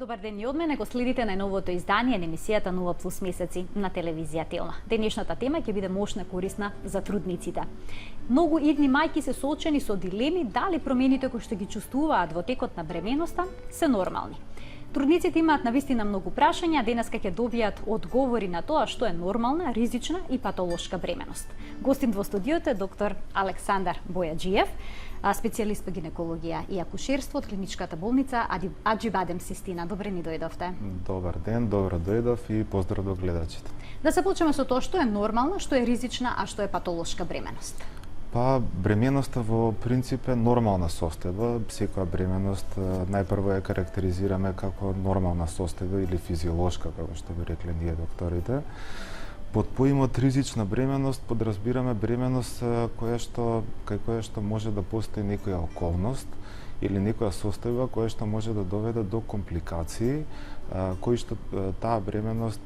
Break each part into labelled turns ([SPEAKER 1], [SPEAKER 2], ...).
[SPEAKER 1] Добар ден и од мене, го следите најновото издание на емисијата 0+ месеци на телевизија Телна. Денешната тема ќе биде мощна корисна за трудниците. Многу идни мајки се соочени со дилеми дали промените кои што ги чувствуваат во текот на бременоста се нормални. Трудниците имаат навистина многу прашања, денеска ќе добијат одговори на тоа што е нормална, ризична и патолошка бременост. Гостин во студиото е доктор Александар Бојаджиев, специјалист по гинекологија и акушерство од клиничката болница Аџибадем Систина. Добре ни дојдовте.
[SPEAKER 2] Добар ден, добро дојдов и поздрав до гледачите.
[SPEAKER 1] Да се почнеме со тоа што е нормална, што е ризична, а што е патолошка бременост.
[SPEAKER 2] Па, бременоста во принцип е нормална состојба. Секоја бременост најпрво ја карактеризираме како нормална состојба или физиолошка, како што би рекле ние докторите. Под поимот ризична бременост подразбираме бременост кај која што може да постои некоја околност или некоја состојба која што може да доведе до компликации, кои што таа бременост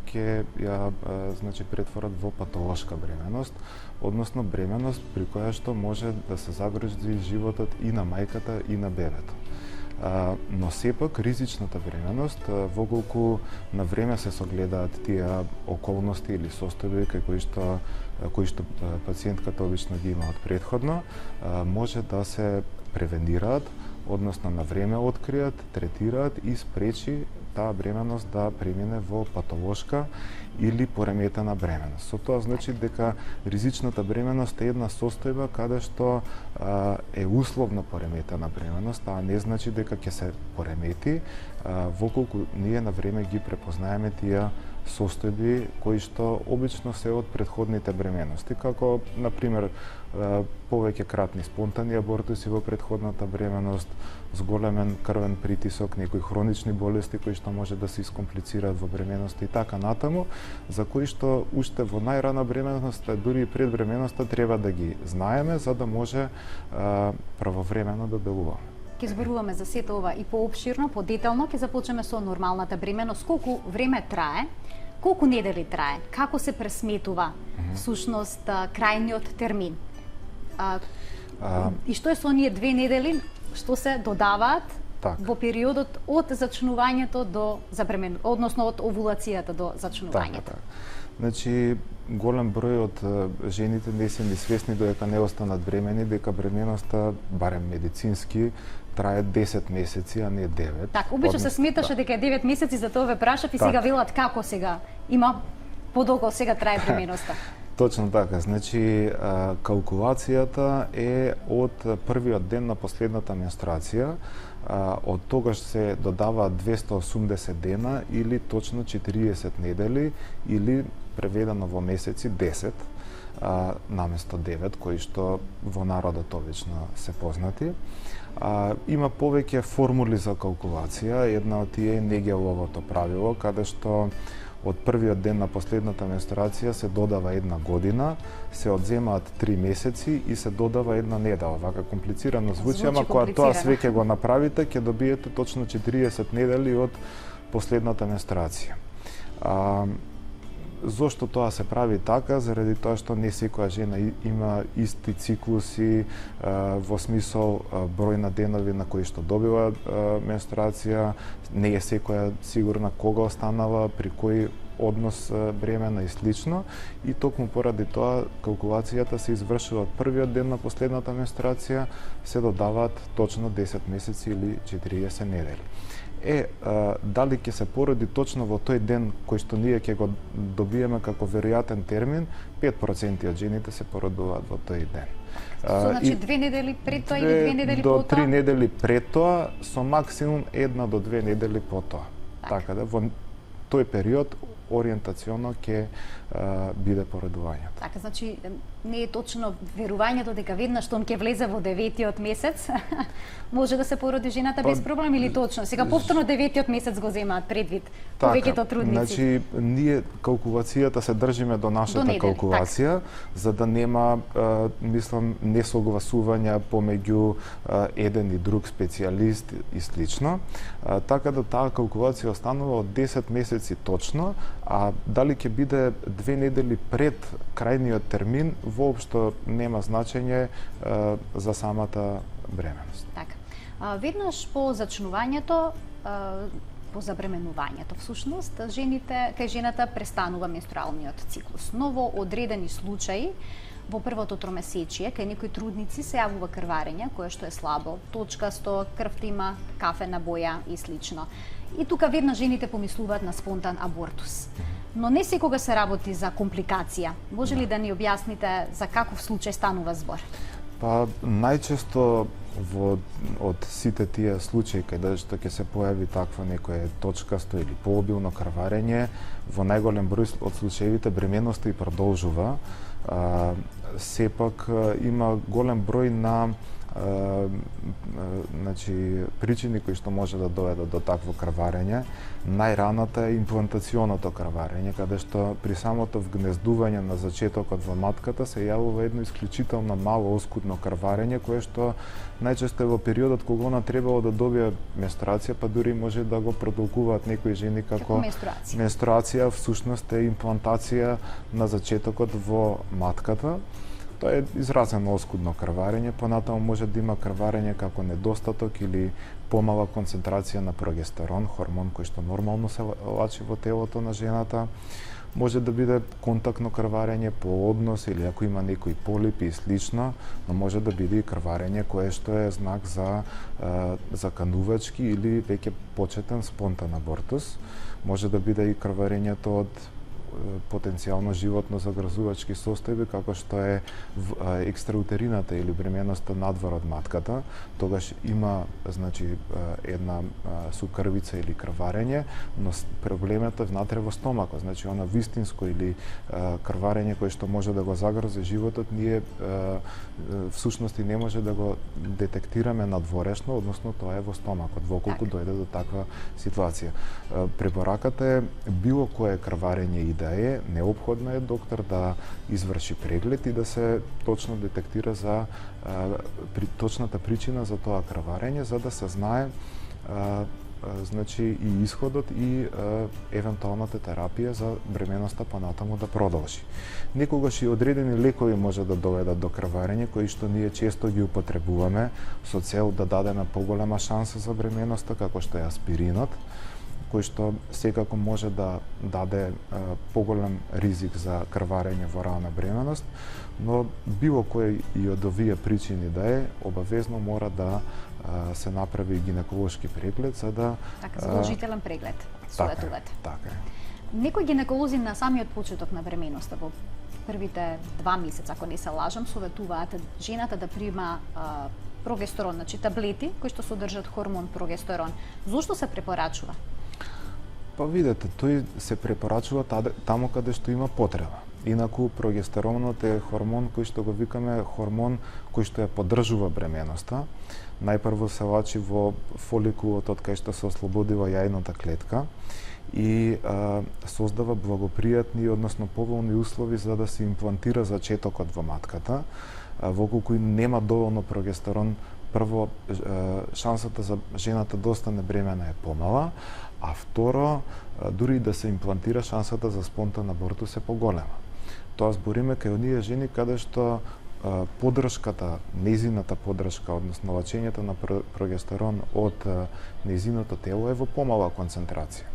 [SPEAKER 2] ќе ја претворат во патолошка бременост, односно бременост при која што може да се загрози животот и на мајката и на бебето. Но сепак ризичната бременост, воколку на време се согледаат тие околности или состојби кои што пациентката обично ги има од претходно, може да се превенираат, односно на време откријат, третираат и спречи таа бременост да премине во патолошка или пореметена бременост. Со тоа значи дека ризичната бременост е една состојба каде што е условно пореметена бременост, таа не значи дека ќе се поремети, воколку ние на време ги препознаеме тие состојби кои што обично се од претходните бременности, како на пример повеќе кратни спонтани абортуси во претходната бременост, зголемен крвен притисок, некои хронични болести кои што може да се искомплицираат во бременоста и така натаму, за кои што уште во најрана бременност, дури и пред бременоста треба да ги знаеме за да може правовремено да делуваме.
[SPEAKER 1] Ќе зборуваме за сето ова и поопширно, подетално, ќе започнеме со нормалната бременост. Колку време трае, колку недели трае, како се пресметува всушност крајниот термин? И што е со оние 2 недели што се додаваат во периодот од зачнувањето до односно од овулацијата до зачнувањето?
[SPEAKER 2] Значи, голем број од жените не се ни свесни додека не останат бремени, дека бременоста, барем медицински, трае 10 месеци, а не 9.
[SPEAKER 1] Така, обично се сметаше дека е 9 месеци, за тоа ве прашав и сега велат како сега има подолго сега трае бременоста.
[SPEAKER 2] Точно така, значи калкулацијата е од првиот ден на последната менструација, од тогаш се додава 280 дена или точно 40 недели или преведено во месеци 10 наместо 9 кои што во народот обично се познати. Има повеќе формули за калкулација, една од тие е Негеловото правило, каде што од првиот ден на последната менструација се додава една година, се одземаат 3 месеци и се додава една недела. Вака комплицирано звучи, ама кога тоа све ќе го направите, ќе добиете точно 40 недели од последната менструација. Зошто тоа се прави така? Заради тоа што не секоја жена има исти циклуси, во смисол број на денови на кои што добива менструација, не е секоја сигурна кога останала, при кој однос бремена и слично, и токму поради тоа калкулацијата се извршува од првиот ден на последната менструација, се додаваат точно 10 месеци или 40 недели. Дали ќе се породи точно во тој ден кој што ние ќе го добиеме како веројатен термин, 5% од жените се породуваат во тој ден.
[SPEAKER 1] Значи 2 недели пред тоа или 2 недели по тоа?
[SPEAKER 2] До 3 недели пред тоа, со максимум 1 до 2 недели по тоа. Така да во тој период ориентационо ќе биде породувањето.
[SPEAKER 1] Така, значи не е точно верувањето дека веднаш што он ќе влезе во 9-тиот месец може да се породи жената без проблем или точно? Сега повторно 9-тиот месец го земаат предвид повеќето трудници.
[SPEAKER 2] Значи ние калкулацијата се држиме до нашата калкулација за да нема несогласувања помеѓу еден и друг специјалист и слично. Така да таа калкулација останува од 10 месеци точно, а дали ќе биде 2 недели пред крајниот термин, воопшто нема значење за самата бременост.
[SPEAKER 1] Така. Веднаш по зачнувањето, по забременувањето, всушност, кај жената престанува менструалниот циклус. Но во одредени случаи, во првото тромесечие, кај некои трудници се јавува крварење, кое што е слабо, точкасто, крвта има кафена боја и слично. И тука веднаш жените помислуваат на спонтан абортус. Но не секога се работи за компликација. Може ли да ни објасните за каков случај станува збор?
[SPEAKER 2] Па најчесто од сите тие случаи каде што ќе се појави такво некое точкасто или пообилно крварење, во најголем број од случаевите бременоста и продолжува. Сепак има голем број на причини кои што може да доведат до такво крварење. Најраната е имплантационото крварење, каде што при самото вгнездување на зачетокот во матката се јавува едно исклучително мало оскудно крварење, кое што најчесто е во периодот кога она требало да добие менструација, па дури може да го продолжуваат некои жени како менструација, всушност е имплантација на зачетокот во матката. Тоа е изразено оскудно крварење, понатаму може да има крварење како недостаток или помала концентрација на прогестерон, хормон кој што нормално се лачи во телото на жената. Може да биде контактно крварење по однос или ако има некои полипи и слично, но може да биде и крварење кое што е знак за заканувачки или веќе почетен спонтан абортус. Може да биде и крварењето од потенцијално животно загрозувачки состојби, како што е екстраутерината или бременоста надвор од матката. Тогаш има една сукрвица или крварење, но проблемот е внатре во стомакот. Значи она вистинско или крварење кое што може да го загрози животот, ние всушност и не може да го детектираме надворешно, односно тоа е во стомакот, воколку дојде до таква ситуација. Препораката е било кое крварење и да е, неопходно е доктор да изврши преглед и да се точно детектира за точната причина за тоа крварење, за да се знае и исходот и евентуалната терапија за бременоста понатаму да продолжи. Некогаш и одредени лекови може да доведат до крварење, кои што ние често ги употребуваме со цел да дадеме поголема шанса за бременоста, како што е аспиринот, кој што секако може да даде поголем ризик за крварење во рана бременост, но било кој и од овие причини да е, обавезно мора да се направи гинеколошки преглед, за да...
[SPEAKER 1] Така, задолжителен преглед, советувате.
[SPEAKER 2] Така е.
[SPEAKER 1] Некои гинеколози на самиот почеток на бременоста, во првите 2 месеца, ако не се лажам, советуваат жената да прима прогестерон, значи таблети кои што содржат хормон прогестерон. Зошто се препорачува?
[SPEAKER 2] Па видете, тој се препорачува таму каде што има потреба. Инаку прогестеронот е хормон кој што го викаме хормон кој што ја поддржува бременоста. Најпрво се лачи во фоликулот од кај што се ослободива јајната клетка и создава благопријатни, односно поволни услови за да се имплантира зачетокот во матката. Воколку нема доволно прогестерон, прво шансата за жената да остане бремена е помала, а второ, дури да се имплантира, шансата за спонтан абортус е поголема. Тоа збориме кај оние жени каде што поддршката, нејзината поддршка, односно лачењето на прогестерон од нејзиното тело е во помала концентрација.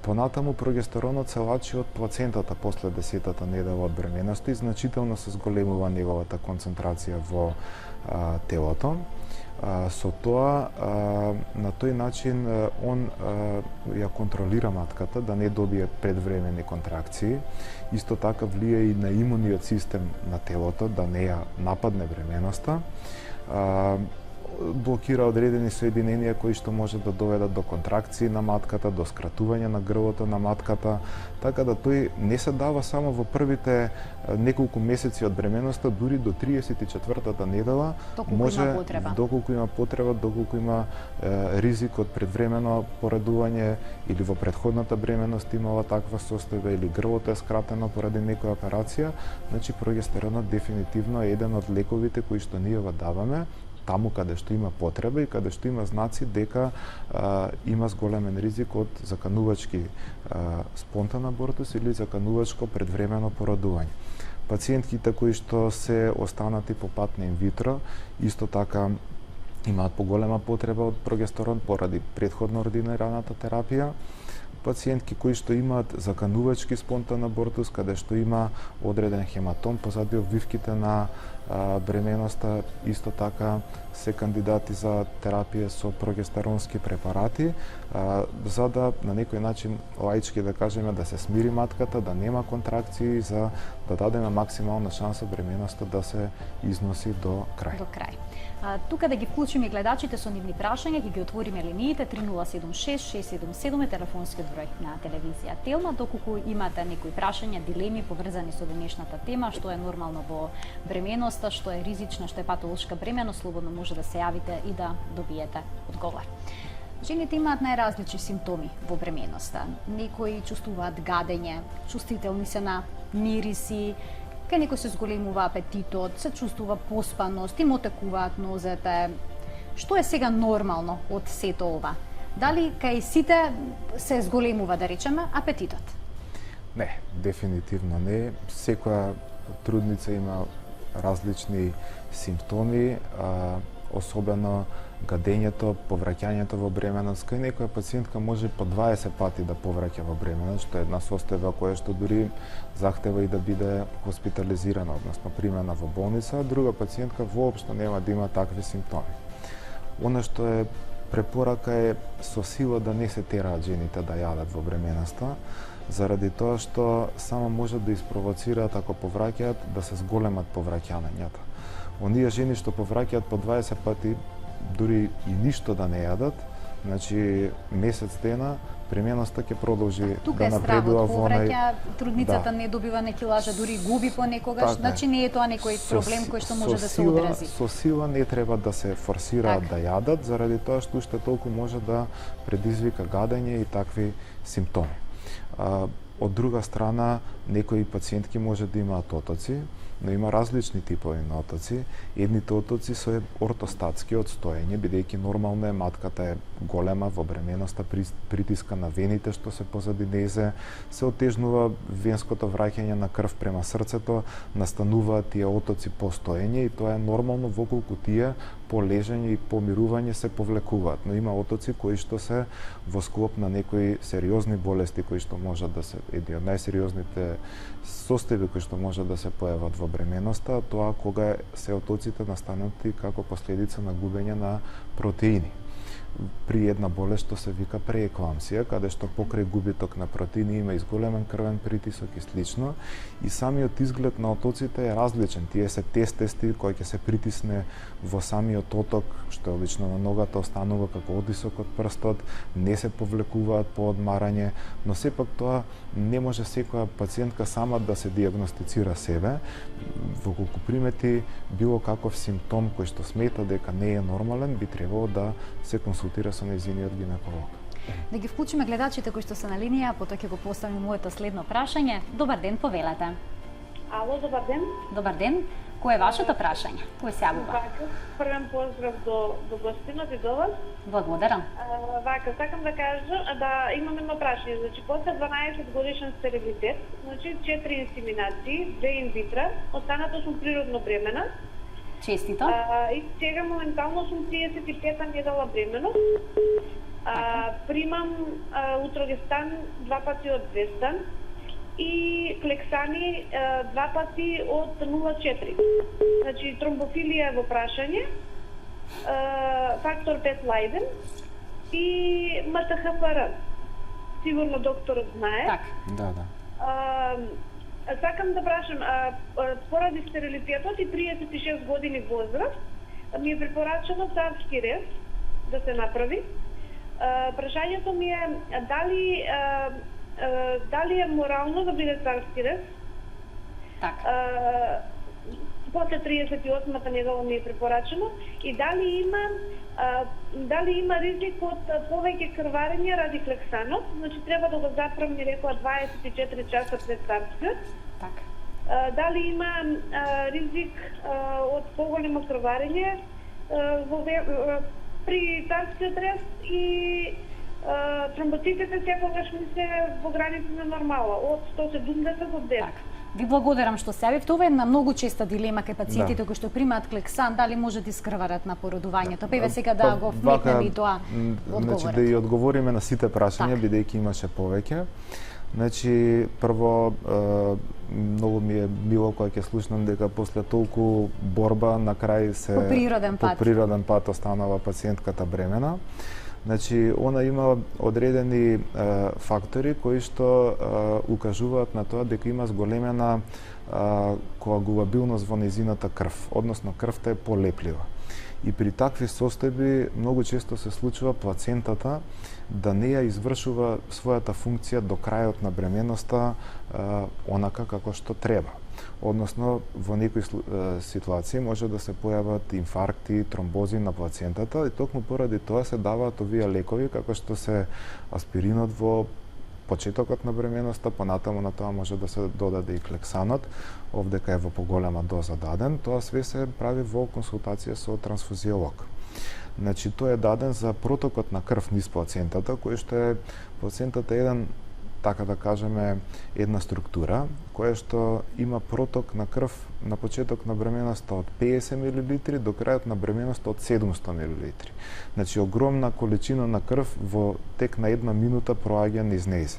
[SPEAKER 2] Понатаму прогестеронот се лачи од плацентата после 10-та недела од бременоста и значително се зголемува неговата концентрација во телото. Со тоа, на тој начин, он ја контролира матката да не добие предвремени контракции. Исто така влие и на имуниот систем на телото, да не ја нападне бременоста. Блокира одредени соединенија кои што може да доведат до контракции на матката, до скратување на грлото на матката, така да тој не се дава само во првите неколку месеци од бременоста, дури до 34-та недела, доколку има потреба, доколку има ризик од предвремено поредување или во претходната бременост имала таква состојба или грлото е скратено поради некоја операција, значи прогестеронот дефинитивно е еден од лековите кои што ние го даваме таму каде што има потреба и каде што има знаци дека има зголемен ризик од заканувачки спонтан абортус или заканувачко предвремено породување. Пациентките кои што се останати по пат на инвитро, исто така имаат поголема потреба од прогестерон поради претходно ординираната терапија. Пациентки кои што имаат заканувачки спонтан абортус, каде што има одреден хематом позади обвивките на бременоста, исто така се кандидати за терапија со прогестеронски препарати, за да на некој начин лаички да кажеме да се смири матката, да нема контракции, за да дадеме максимална шанса бременоста да се износи до крај.
[SPEAKER 1] До крај. Тука да ги вклучиме гледачите со нивни прашања, ги отвориме линиите 3076-677 е телефонскиот број на телевизија Телма, доколку имате некои прашања, дилеми поврзани со денешната тема, што е нормално во бременоста, што е ризична, што е патолошка бременост, слободно може да се јавите и да добиете одговор. Жените имаат најразлични симптоми во бременоста. Некои чувствуваат гадење, чувствителни се на мириси, кај некој се зголемува апетитот, се чувствува поспаност, им отекуваат нозете. Што е сега нормално од сето ова? Дали кај сите се зголемува, да речеме, апетитот?
[SPEAKER 2] Не, дефинитивно не. Секоја трудница има различни симптоми, особено гадењето, повраќањето во бременост. Кај некоја пациентка може по 20 пати да повраќа во бременост, што е една состојба која што дури захтева и да биде хоспитализирана, односно примена во болница, а друга пациентка воопшто нема да има такви симптоми. Она што е препорака е со сила да не се тераат жените да јадат во бременоста, заради тоа што само може да испровоцираат ако повраќаат да се зголемат повраќањата. Оние жени што повраќаат по 20 пати дури и ништо да не јадат, значи месец дена бременоста ќе продолжи да напредува во онај.
[SPEAKER 1] Тука трудницата не добива не килажа, дури губи понекогаш, значи не е тоа некој проблем кој што може да се одрази.
[SPEAKER 2] Со сила не треба да се форсираат да јадат, заради тоа што уште толку може да предизвика гадење и такви симптоми. Од друга страна, некои пациентки може да имаат отоци, но има различни типови на отоци. Едните отоци се ортостатски од стоење, бидејќи нормално е матката е голема во бременоста, притиска на вените што се позади незе, се отежнува венското враќање на крв према срцето, настануваат тие отоци по стоење и тоа е нормално воколку тие по лежење и по мирување се повлекуваат. Но има отоци кои што се во склоп на некои сериозни болести кои што можат да се едни од најсериозните состојби кои што може да се појават во бременоста, тоа кога се отоците настанати како последица на губење на протеини. При една болест што се вика преекламсија, каде што покрај губиток на протеини има изголемен крвен притисок и слично, и самиот изглед на отоците е различен. Тие се тести кој ќе се притисне во самиот оток, што обично на ногата останува како одисок од прстот, не се повлекуваат по одмарање, но сепак тоа не може секоја пациентка сама да се диагностицира себе. Воколку примети било каков симптом кој што смета дека не е нормален, би требало да се консултира со нејзиниот гинеколог.
[SPEAKER 1] Да ги вклучиме гледачите кои што се на линија, потоа ќе го поставим моето следно прашање. Добар ден, повелете.
[SPEAKER 3] Ало, добар ден.
[SPEAKER 1] Добар ден. Кој е вашето прашање? Кој се јавува?
[SPEAKER 3] Првен поздрав до гостинот и до вас.
[SPEAKER 1] Благодарам.
[SPEAKER 3] Сакам да кажа да имам едно прашање. Значи, после 12 годишен стерилитет, значи 4 инсеминации, 2 инвитро, останато сум природно бремена.
[SPEAKER 1] Честито.
[SPEAKER 3] И сега моментално сум 35-та недела бременост. Примам утрогестан 2 пати од 200 и клексани 2 пати од 0,4. Значи, тромбофилија во прашање, фактор 5 Лајден и МТХФР. Сигурно докторот знае.
[SPEAKER 1] Так.
[SPEAKER 2] Да.
[SPEAKER 3] Сакам да прашам, поради стерилитетот и 36 години возраст, ми е препорачено царски рез да се направи. Прашањето ми е дали е морално да биде царски рез?
[SPEAKER 1] Так.
[SPEAKER 3] После 38-та недела ми е препорачено и дали има ризик од повеќе крварење ради клексанот, значи треба да го заправам, ми рекла 24 часа пред царскиот.
[SPEAKER 1] Так.
[SPEAKER 3] Дали има ризик од поголемо крварење при царскиот рез и тромбоцитите секогаш ми се во граници на нормала, од 170 до 10.
[SPEAKER 1] Так. Ви благодарам што се јавивте. Ова е една многу честа дилема кај пациентите кои што примаат Клексан, дали може да искрварат на породувањето. Па сега да го вметнеме и тоа одговорот.
[SPEAKER 2] Значи да ја одговориме на сите прашања, бидејќи имаше повеќе. Значи, прво, многу ми е мило кога ќе слушнам дека после толку борба на крај се
[SPEAKER 1] по природен
[SPEAKER 2] пат останала пациентката бремена. Значи, она има одредени фактори кои што укажуваат на тоа дека има зголемена коагулабилност во нејзината крв, односно крвта е полеплива. И при такви состојби многу често се случува плацентата да не ја извршува својата функција до крајот на бременоста онака како што треба. Односно, во некои ситуации може да се појават инфаркти, тромбози на плацентата и токму поради тоа се даваат овие лекови како што се аспиринот во почетокот на бременоста, понатаму на тоа може да се додаде и Клексанот, овдека е во поголема доза даден. Тоа све се прави во консултација со трансфузиолог. Значи, тој е даден за протокот на крв низ плацентата, кој што е плацентата еден, така да кажеме, една структура која што има проток на крв на почеток на бременоста од 50 мл до крајот на бременоста од 700 мл. Значи, огромна количина на крв во тек на една минута проаѓа низ нејзе.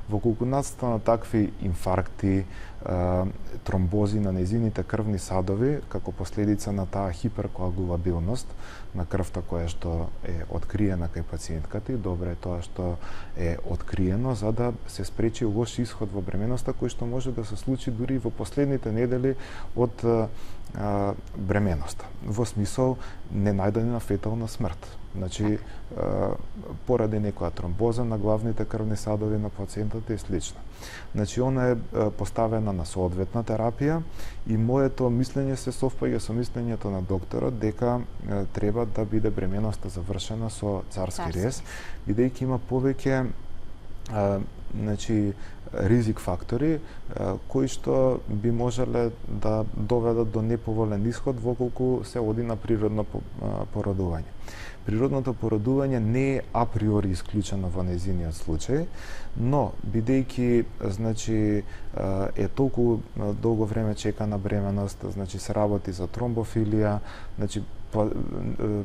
[SPEAKER 2] Во колку настана такви инфаркти, тромбози на нејзините крвни садови, како последица на таа хиперкоагулабилност на крвта која што е откриена кај пациентката, и добро е тоа што е откриено за да се спречи лош исход во бременоста кој што може да се случи дури во последните недели од бременоста. Во смисол ненајдена фетална смрт. Значи, поради некоја тромбоза на главните крвни садови на плацентата и слично. Значи, она е поставена на соодветна терапија и моето мислење се совпаѓа со мислењето на докторот дека треба да биде бременоста завршена со царски рез, бидејќи има повеќе значи, ризик фактори кои што би можеле да доведат до неповолен исход во колку се оди на природно породување. Природното породување не е априори исклучено во нејзиниот случај, но бидејќи значи е толку долго време чекана бременост, значи се работи за тромбофилија, значи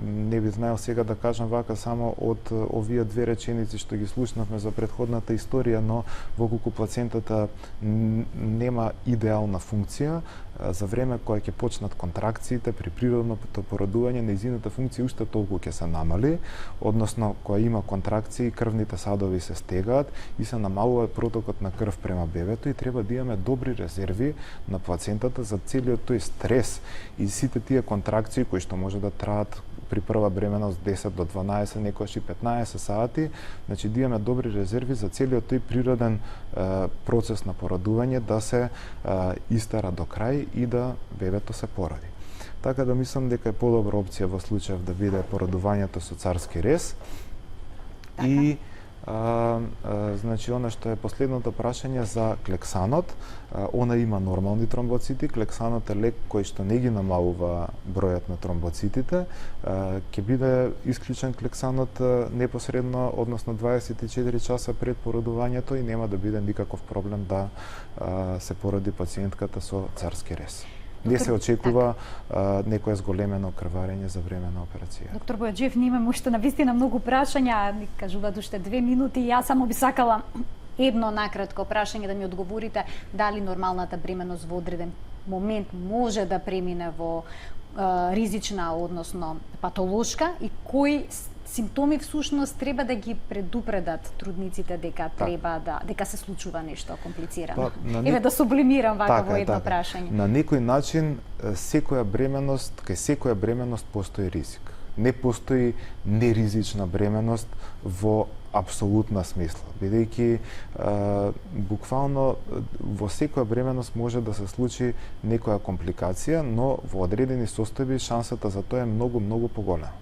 [SPEAKER 2] не би знаел сега да кажам вака само од овие две реченици што ги слушнавме за претходната историја, но во колку плацентата нема идеална функција, за време кога ќе почнат контракциите при природното породување, нејзината функција уште толку ќе се намали, односно кога има контракции, крвните садови се стегаат и се намалува протокот на крв према бебето и треба да имаме добри резерви на плацентата за целиот тој стрес и сите тие контракции кои што може да траат при прва бременост 10 до 12, некојаш и 15 сати, значи да имаме добри резерви за целиот тој природен процес на породување да се истера до крај и да бебето се породи. Така да мислам дека е подобра опција во случајов да биде породувањето со царски рез. И значи, она што е последното прашање за Клексанот, она има нормални тромбоцити. Клексанот е лек кој што не ги намалува бројот на тромбоцитите. Ќе биде исклучен Клексанот непосредно, односно 24 часа пред породувањето и нема да биде никаков проблем да се породи пациентката со царски рез. Не се очекува некое зголемено крварење за време на операција.
[SPEAKER 1] Доктор Бојаджиев, ние имаме уште навистина многу прашања, ни кажуваат уште 2 минути, и јас само би сакала едно накратко прашање да ми одговорите дали нормалната бременост во одреден момент може да премине во ризична, односно патолошка, и кои симптоми всушност треба да ги предупредат трудниците дека треба дека се случува нешто комплицирано. Еве да сублимирам вака во едно прашање.
[SPEAKER 2] На некој начин секоја бременост, кај секоја бременост постои ризик. Не постои неризична бременост во апсолутна смисла, бидејќи буквално во секоја бременост може да се случи некоја компликација, но во одредени состојби шансата за тоа е многу поголема.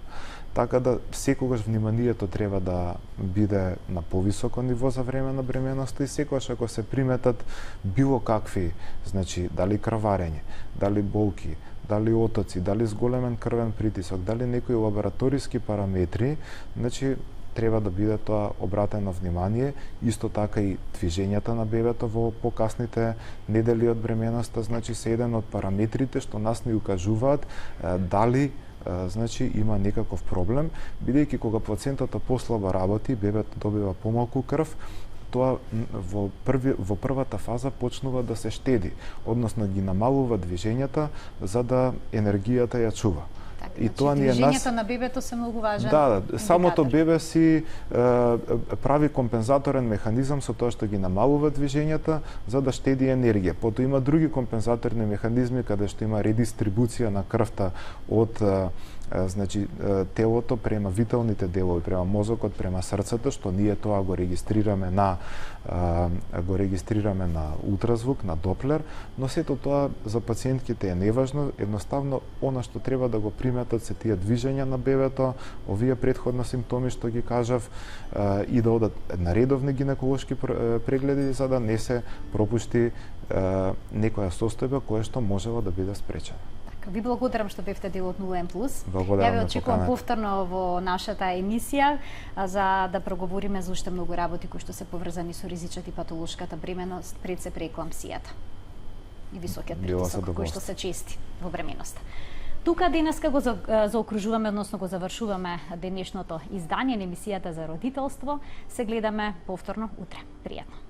[SPEAKER 2] Така да секогаш вниманието треба да биде на повисоко ниво за време на бременоста и секогаш ако се приметат било какви, значи дали крварење, дали болки, дали отоци, дали зголемен крвен притисок, дали некои лабораториски параметри, значи треба да биде тоа обратено внимание, исто така и движењата на бебето во покасните недели од бременоста, значи се еден од параметрите што нас ни укажуваат дали значи има некаков проблем, бидејќи кога плацентата послабо работи, бебето добива помалку крв, тоа во првата фаза почнува да се штеди, односно ги намалува движењата за да енергијата ја чува.
[SPEAKER 1] Така,
[SPEAKER 2] и тоа ни е
[SPEAKER 1] движењето на бебето се многу важен.
[SPEAKER 2] Да, самото бебе си прави компензаторен механизам со тоа што ги намалува движењата за да штеди енергија. Потоа има други компензаторни механизми каде што има редистрибуција на крвта од значи телото према виталните делови, према мозокот, према срцето, што ние тоа го регистрираме на ултразвук, на Доплер, но сето тоа за пациентките е неважно, едноставно она што треба да го приметат се тие движења на бебето, овие претходно симптоми што ги кажав, и да одат на редовни гинеколошки прегледи за да не се пропушти некоја состојба која што можела да биде спречена.
[SPEAKER 1] Ви благодарам што бевте дел од 0N+.
[SPEAKER 2] Благодарам.
[SPEAKER 1] Ја ве очекувам повторно во нашата емисија за да проговориме за уште многу работи кои што се поврзани со ризичот и патолошката бременост, пред се прееклампсијата и високиот притисок кои што се чести во бременоста. Тука денеска го заокружуваме, односно го завршуваме денешното издание на емисијата за родителство. Се гледаме повторно утре. Пријатно.